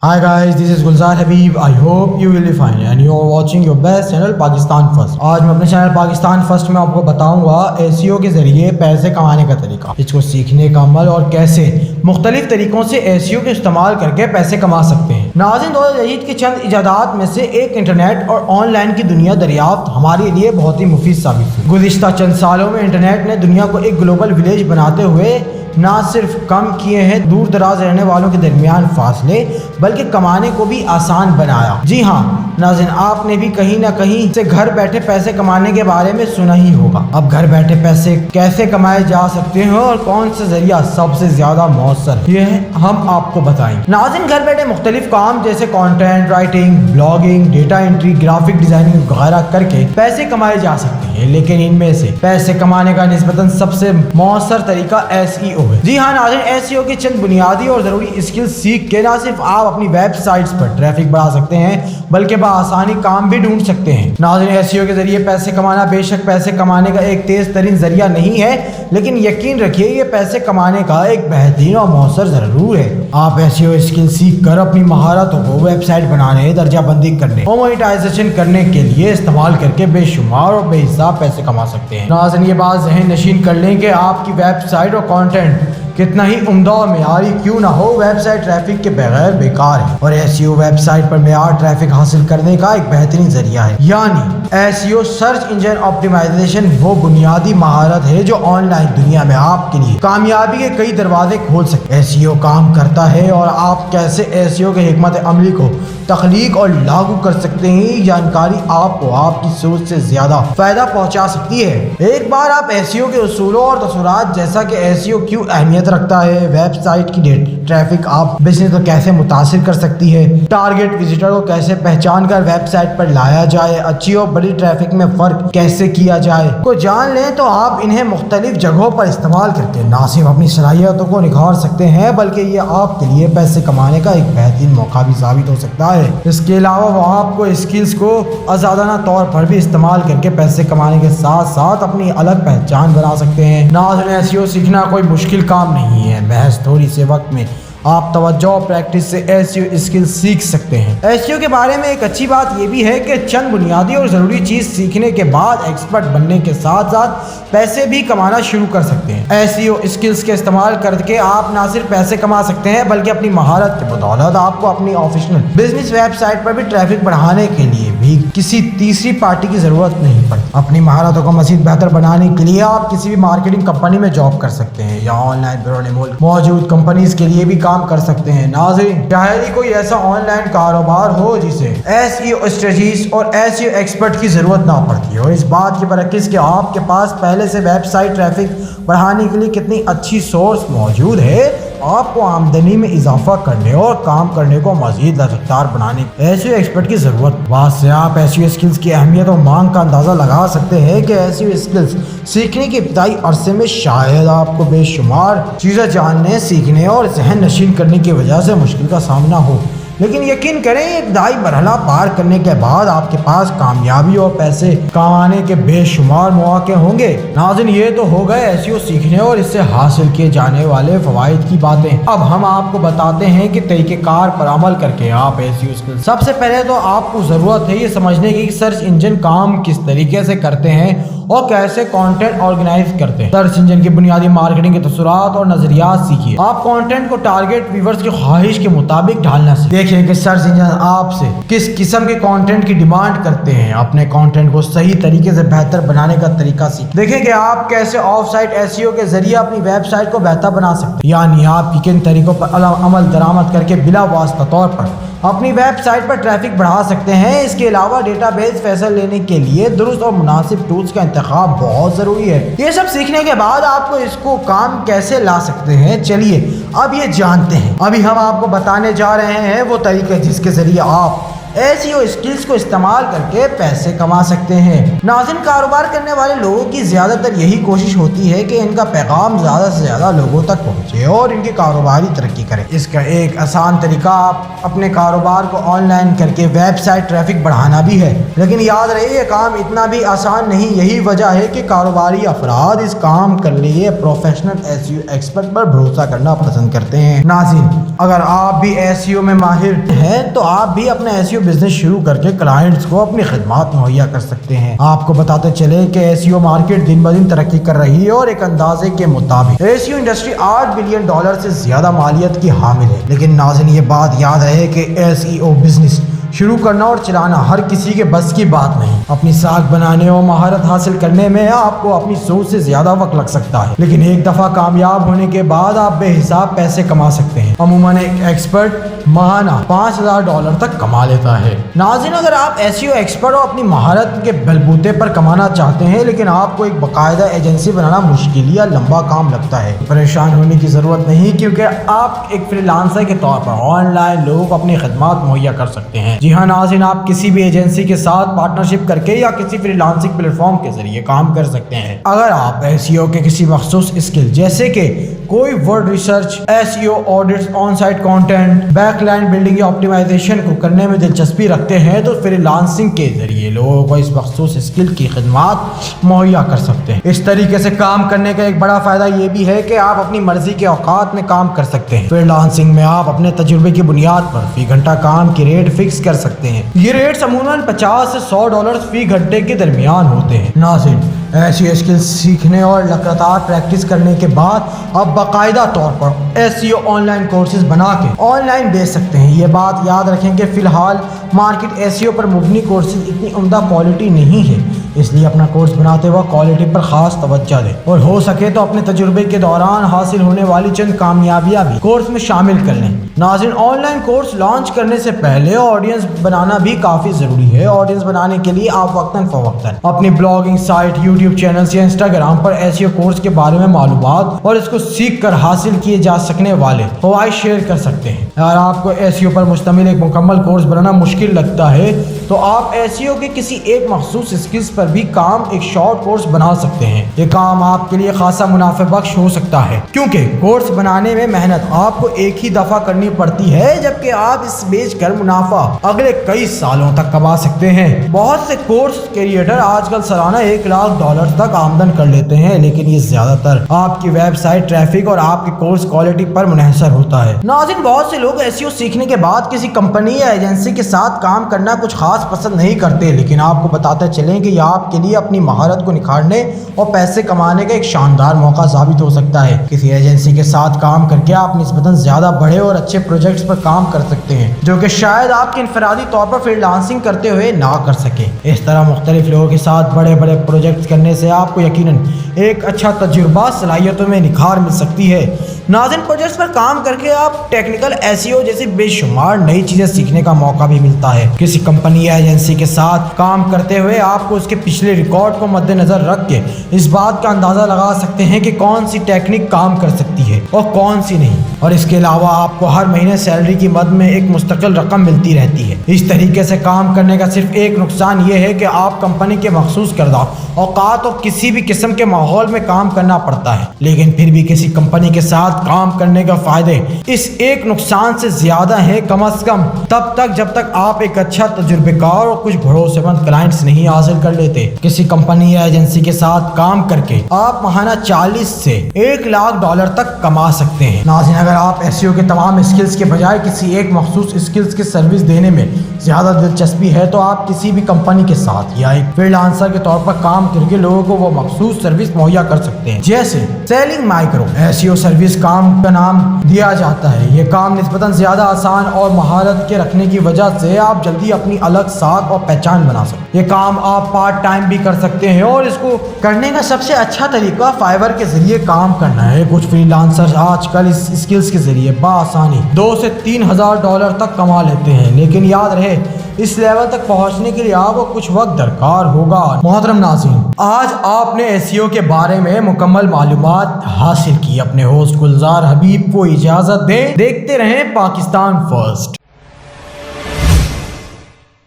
Hi guys, this is Gulzar Habib. I hope you will be fine and you are watching your best channel Pakistan First. आज मैं अपने channel Pakistan first में आपको बताऊंगा SEO के जरिए पैसे कमाने का तरीका, इसको सीखने का अमल और कैसे मुख्तलिफ तरीकों से SEO के इस्तेमाल करके पैसे कमा सकते हैं। नाज़रीन, दौर जदीद के चंद इजादात में से एक इंटरनेट और ऑनलाइन की दुनिया दरियाफ्त हमारे लिए बहुत ही मुफीद साबित हुई। गुज़िश्ता चंद सालों में इंटरनेट ने दुनिया को एक ग्लोबल विलेज बनाते हुए ना सिर्फ कम किए हैं दूर दराज रहने वालों के दरमियान फासले, बल्कि कमाने को भी आसान बनाया। जी हाँ नाज़रीन, आपने भी कहीं ना कहीं से घर बैठे पैसे कमाने के बारे में सुना ही होगा। अब घर बैठे पैसे कैसे कमाए जा सकते हैं और कौन सा जरिया सबसे ज्यादा मौसर है, ये हम आपको बताएंगे। नाज़रीन, घर बैठे मुख्तलिफ काम जैसे content writing, blogging, data entry, graphic designing वगैरह करके पैसे कमाए जा सकते हैं, लेकिन इनमें से पैसे कमाने का निस्बतन सबसे मौसर तरीका SEO है। जी हाँ नाज़रीन, SEO के चंद बुनियादी और जरूरी स्किल सीख के ना सिर्फ आप अपनी वेबसाइट्स पर ट्रैफिक बढ़ा सकते हैं, बल्कि आसानी काम भी ढूंढ सकते हैं। नाज़रीन, SEO के जरिए पैसे कमाना बेशक पैसे कमाने का एक तेज तरीन जरिया नहीं है, लेकिन यकीन रखिए ये पैसे कमाने का एक बेहतरीन और मौसर जरूर है। आप SEO स्किल सीख कर अपनी महारतों को वेबसाइट बनाने, दर्जा बंदी करने और मोनेटाइजेशन करने के लिए इस्तेमाल करके बेशुमार और बेहिसाब पैसे कमा सकते हैं। नाज़रीन, ये बात ज़हन नशीन कर लें कि आपकी वेबसाइट और कंटेंट कितना ही उम्दा और मेयारी क्यों ना हो, वेबसाइट ट्रैफिक के बगैर बेकार है और SEO वेबसाइट पर मेयार ट्रैफिक हासिल करने का एक बेहतरीन जरिया है। यानी SEO सर्च इंजन ऑप्टिमाइजेशन वो बुनियादी महारत है जो ऑनलाइन दुनिया में आपके लिए कामयाबी के कई दरवाजे खोल सकते। SEO काम करता है और आप कैसे SEO के हिकमत अमली को तख्लीक और लागू कर सकते हैं, ये जानकारी आपको आपकी सोच से ज्यादा फायदा पहुंचा सकती है। एक बार आप SEO के उसूलों और तसव्वुरात जैसा कि SEO क्यों अहमियत रखता है, वेबसाइट की ट्रैफिक आप बिजनेस को कैसे मुतासिर कर सकती है, टारगेट विजिटर को कैसे पहचान कर वेबसाइट पर लाया जाए, अच्छी और बड़ी ट्रैफिक में फर्क कैसे किया जाए को जान लें तो आप इन्हें मुख्तलिफ जगहों पर इस्तेमाल करके ना सिर्फ अपनी सलाहियतों को निखार सकते हैं, बल्कि ये आपके लिए पैसे कमाने का एक बेहतरीन मौका भी साबित हो सकता है। इसके अलावा वो आपको स्किल्स को आजादाना तौर पर भी इस्तेमाल करके पैसे कमाने के साथ साथ अपनी अलग पहचान बना सकते हैं। नाज़रीन, SEO सीखना कोई मुश्किल काम नहीं है, महज थोड़ी से वक्त में आप तवज्जो और प्रैक्टिस से SEO स्किल सीख सकते हैं। SEO के बारे में एक अच्छी बात यह भी है कि चंद बुनियादी और ज़रूरी चीज़ सीखने के बाद एक्सपर्ट बनने के साथ साथ पैसे भी कमाना शुरू कर सकते हैं। SEO स्किल्स के इस्तेमाल करके आप ना सिर्फ पैसे कमा सकते हैं, बल्कि अपनी महारत के बदौलत आपको अपनी ऑफिशियल बिजनेस वेबसाइट पर भी ट्रैफिक बढ़ाने के लिए भी किसी तीसरी पार्टी की ज़रूरत नहीं पड़ती। अपनी महारतों को मज़ीद बेहतर बनाने के लिए आप किसी भी मार्केटिंग कंपनी में जॉब कर सकते हैं या ऑनलाइन बैरून मुल्क मौजूद कंपनीज के लिए भी कर सकते हैं। नाज़रीन, शायद ही कोई ऐसा ऑनलाइन कारोबार हो जिसे SEO स्ट्रेटजीज और SEO एक्सपर्ट की जरूरत ना पड़ती है, और इस बात के बरक्स कि आपके पास पहले से वेबसाइट ट्रैफिक बढ़ाने के लिए कितनी अच्छी सोर्स मौजूद है, आपको आमदनी में इजाफा करने और काम करने को मजीद लचकदार बनाने SEO एक्सपर्ट की जरूरत। बात से आप SEO स्किल्स की अहमियत और मांग का अंदाजा लगा सकते हैं कि SEO स्किल्स सीखने के इब्तदाई अरसे में शायद आपको बेशुमार चीज़ें जानने, सीखने और जहन नशीन करने की वजह से मुश्किल का सामना हो, लेकिन यकीन करें इब्तदाई मरहला पार करने के बाद आपके पास कामयाबी और पैसे कमाने के बेशुमार मौके होंगे। नाज़रीन, ये तो हो गए SEO सीखने और इससे हासिल किए जाने वाले फवाइद की बातें। अब हम आपको बताते हैं कि तरीक़ेकार पर अमल करके आप SEO स्किल। सबसे पहले तो आपको ज़रूरत है ये समझने की सर्च इंजन काम किस तरीके से करते हैं और कैसे कंटेंट ऑर्गेनाइज करते हैं। सर्च इंजन की बुनियादी मार्केटिंग के तसव्वुरात और नजरियात सीखिए। आप कंटेंट को टारगेट व्यूअर्स की ख्वाहिश के मुताबिक ढालना सीखिए। देखिए कि सर्च इंजन आपसे किस किस्म के कंटेंट की डिमांड करते हैं। अपने कंटेंट को सही तरीके से बेहतर बनाने का तरीका सीखिए। देखें कि आप कैसे ऑफ साइट SEO के जरिए अपनी वेबसाइट को बेहतर बना सकते हैं, यानी आप किन तरीकों पर अमल दरामद करके बिला वास्ता तौर पर अपनी वेबसाइट पर ट्रैफिक बढ़ा सकते हैं। इसके अलावा डेटाबेस फैसला लेने के लिए दुरुस्त और मुनासिब टूल्स का इंतखाब बहुत जरूरी है। ये सब सीखने के बाद आपको इसको काम कैसे ला सकते हैं, चलिए अब ये जानते हैं। अभी हम आपको बताने जा रहे हैं वो तरीके जिसके जरिए आप SEO स्किल्स को इस्तेमाल करके पैसे कमा सकते हैं। नाज़रीन, कारोबार करने वाले लोगों की ज्यादातर यही कोशिश होती है कि इनका पैगाम ज्यादा से ज्यादा लोगों तक पहुंचे और इनकी कारोबारी तरक्की करे। इसका एक आसान तरीका आप अपने कारोबार को ऑनलाइन करके वेबसाइट ट्रैफिक बढ़ाना भी है, लेकिन याद रहे ये काम इतना भी आसान नहीं। यही वजह है कि कारोबारी अफराद इस काम के लिए प्रोफेशनल SEO एक्सपर्ट पर भरोसा करना पसंद करते हैं। नाज़रीन, اگر آپ بھی SEO میں ماہر ہیں تو آپ بھی اپنا SEO بزنس شروع کر کے کلائنٹس کو اپنی خدمات مہیا کر سکتے ہیں۔ آپ کو بتاتے چلے کہ SEO مارکیٹ دن بدن ترقی کر رہی ہے اور ایک اندازے کے مطابق SEO انڈسٹری $8 بلین سے زیادہ مالیت کی حامل ہے۔ لیکن ناظرین یہ بات یاد رہے کہ SEO بزنس شروع کرنا اور چلانا ہر کسی کے بس کی بات نہیں۔ اپنی ساکھ بنانے اور مہارت حاصل کرنے میں آپ کو اپنی سوچ سے زیادہ وقت لگ سکتا ہے، لیکن ایک دفعہ کامیاب ہونے کے بعد آپ بے حساب پیسے کما سکتے ہیں۔ عموماً ایک ایکسپرٹ ماہانہ $5000 تک کما لیتا ہے۔ ناظرین اگر آپ SEO ایکسپرٹ اور اپنی مہارت کے بلبوتے پر کمانا چاہتے ہیں لیکن آپ کو ایک باقاعدہ ایجنسی بنانا مشکل یا لمبا کام لگتا ہے، پریشان ہونے کی ضرورت نہیں، کیونکہ آپ ایک فری لانسر کے طور پر آن لائن لوگوں کو اپنی خدمات مہیا کر سکتے ہیں۔ جی ہاں ناظرین، آپ کسی بھی ایجنسی کے ساتھ پارٹنرشپ کر کے یا کسی فری لانسنگ پلیٹ فارم کے ذریعے کام کر سکتے ہیں۔ اگر آپ SEO کے کسی مخصوص اسکل جیسے کہ کوئی word research, SEO audits, on site content, backlink building یا آپٹیمائزیشن کو کرنے میں دلچسپی رکھتے ہیں تو فری لانسنگ کے ذریعے لوگوں کو اس مخصوص اسکل کی خدمات مہیا کر سکتے ہیں۔ اس طریقے سے کام کرنے کا ایک بڑا فائدہ یہ بھی ہے کہ آپ اپنی مرضی کے اوقات میں کام کر سکتے ہیں۔ فری لانسنگ میں آپ اپنے تجربے کی بنیاد پر فی گھنٹہ کام کی ریٹ فکس کر سکتے ہیں۔ یہ ریٹس عموماً $50 سے $100 فی گھنٹے کے درمیان ہوتے ہیں۔ ناظرین SEO اسکل سیکھنے اور لگاتار پریکٹس کرنے کے بعد آپ باقاعدہ طور پر SEO آن لائن کورسز بنا کے آن لائن بیچ سکتے ہیں۔ یہ بات یاد رکھیں کہ فی الحال مارکیٹ SEO پر مبنی کورسز اتنی عمدہ کوالٹی نہیں ہے، اس لیے اپنا کورس بناتے وقت کوالٹی پر خاص توجہ دیں اور ہو سکے تو اپنے تجربے کے دوران حاصل ہونے والی چند کامیابیاں بھی کورس میں شامل کر لیں۔ ناظرین آن لائن کورس لانچ کرنے سے پہلے آڈینس بنانا بھی کافی ضروری ہے۔ آڈینس بنانے کے لیے آپ وقتاً فوقتاً اپنی بلاگنگ سائٹ، یوٹیوب چینلز یا انسٹاگرام پر SEO کورس کے بارے میں معلومات اور اس کو سیکھ کر حاصل کیے جا سکنے والے فوائد شیئر کر سکتے ہیں۔ اگر آپ کو SEO پر مشتمل ایک مکمل کورس بنانا مشکل لگتا ہے تو آپ SEO کے کسی ایک مخصوص اسکلز پر بھی ایک شارٹ کورس بنا سکتے ہیں۔ یہ کام آپ کے لیے خاصا منافع بخش ہو سکتا ہے کیونکہ کورس بنانے میں محنت آپ کو ایک ہی دفعہ کرنی پڑتی ہے، جبکہ آپ اس بیچ کر منافع اگلے کئی سالوں تک کما سکتے ہیں۔ بہت سے کورس کریئٹر آج کل سالانہ $1,00,000 تک آمدن کر لیتے ہیں، لیکن یہ زیادہ تر آپ کی ویب سائٹ ٹریفک اور آپ کی کورس کوالٹی پر منحصر ہوتا ہے۔ ناظرین بہت سے لوگ SEO سیکھنے کے بعد کسی کمپنی یا ایجنسی کے ساتھ کام کرنا کچھ خاص پسند نہیں کرتے، لیکن آپ کو بتاتے چلیں کہ یہ آپ کے لیے اپنی مہارت کو نکھارنے اور پیسے کمانے کا ایک شاندار موقع ثابت ہو سکتا ہے۔ کسی ایجنسی کے ساتھ کام کر کے آپ نسبتاً زیادہ بڑے اور اچھے پروجیکٹس پر کام کر سکتے ہیں جو کہ شاید آپ کے انفرادی طور پر فری لانسنگ کرتے ہوئے نہ کر سکیں۔ اس طرح مختلف لوگوں کے ساتھ بڑے بڑے پروجیکٹس کرنے سے آپ کو یقیناً ایک اچھا تجربہ، صلاحیتوں میں نکھار مل سکتی ہے۔ ناظرین پروجیکٹس پر کام کر کے آپ ٹیکنیکل SEO جیسی بے شمار نئی چیزیں سیکھنے کا موقع بھی ملتا ہے۔ کسی کمپنی یا ایجنسی کے ساتھ کام کرتے ہوئے آپ کو اس کے پچھلے ریکارڈ کو مد نظر رکھ کے اس بات کا اندازہ لگا سکتے ہیں کہ کون سی ٹیکنیک کام کر سکتی ہے اور کون سی نہیں، اور اس کے علاوہ آپ کو ہر مہینے سیلری کی مد میں ایک مستقل رقم ملتی رہتی ہے۔ اس طریقے سے کام کرنے کا صرف ایک نقصان یہ ہے کہ آپ کمپنی کے مخصوص کردہ اوقات اور کسی بھی قسم کے ماحول میں کام کرنا پڑتا ہے، لیکن پھر بھی کسی کمپنی کے ساتھ کام کرنے کا فائدے اس ایک نقصان سے زیادہ ہیں، کم از کم تب تک جب تک آپ ایک اچھا تجربے کار اور کچھ بھروسے مند کلائنٹس نہیں حاصل کر لیتے۔ کسی کمپنی یا ایجنسی کے ساتھ کام کر کے آپ ماہانہ $40 سے $1,00,000 تک کما سکتے ہیں۔ ناظرین اگر آپ SEO کے تمام اسکلز کے بجائے کسی ایک مخصوص اسکلز کی سروس دینے میں زیادہ دلچسپی ہے تو آپ کسی بھی کمپنی کے ساتھ یا ایک فری لانسر کے طور پر کام کر کے لوگوں کو وہ مخصوص سروس مہیا کر سکتے ہیں، جیسے سیلنگ مائکرو SEO سروس کام کا نام دیا جاتا ہے۔ یہ کام نسبتاً زیادہ آسان اور مہارت کے رکھنے کی وجہ سے آپ جلدی اپنی الگ ساکھ اور پہچان بنا سکتے ہیں۔ یہ کام آپ پارٹ ٹائم بھی کر سکتے ہیں اور اس کو کرنے کا سب سے اچھا طریقہ فائور کے ذریعے کام کرنا ہے۔ کچھ فری لانسرز آج کل اس اسکلز کے ذریعے بآسانی $2,000 سے $3,000 تک کما لیتے ہیں، لیکن یاد رہے اس لیول تک پہنچنے کے لیے آپ کو کچھ وقت درکار ہوگا۔ محترم ناظرین، آج آپ نے SEO کے بارے میں مکمل معلومات حاصل کی۔ اپنے ہوسٹ گلزار حبیب کو اجازت دیں۔ دیکھتے رہیں پاکستان فرسٹ۔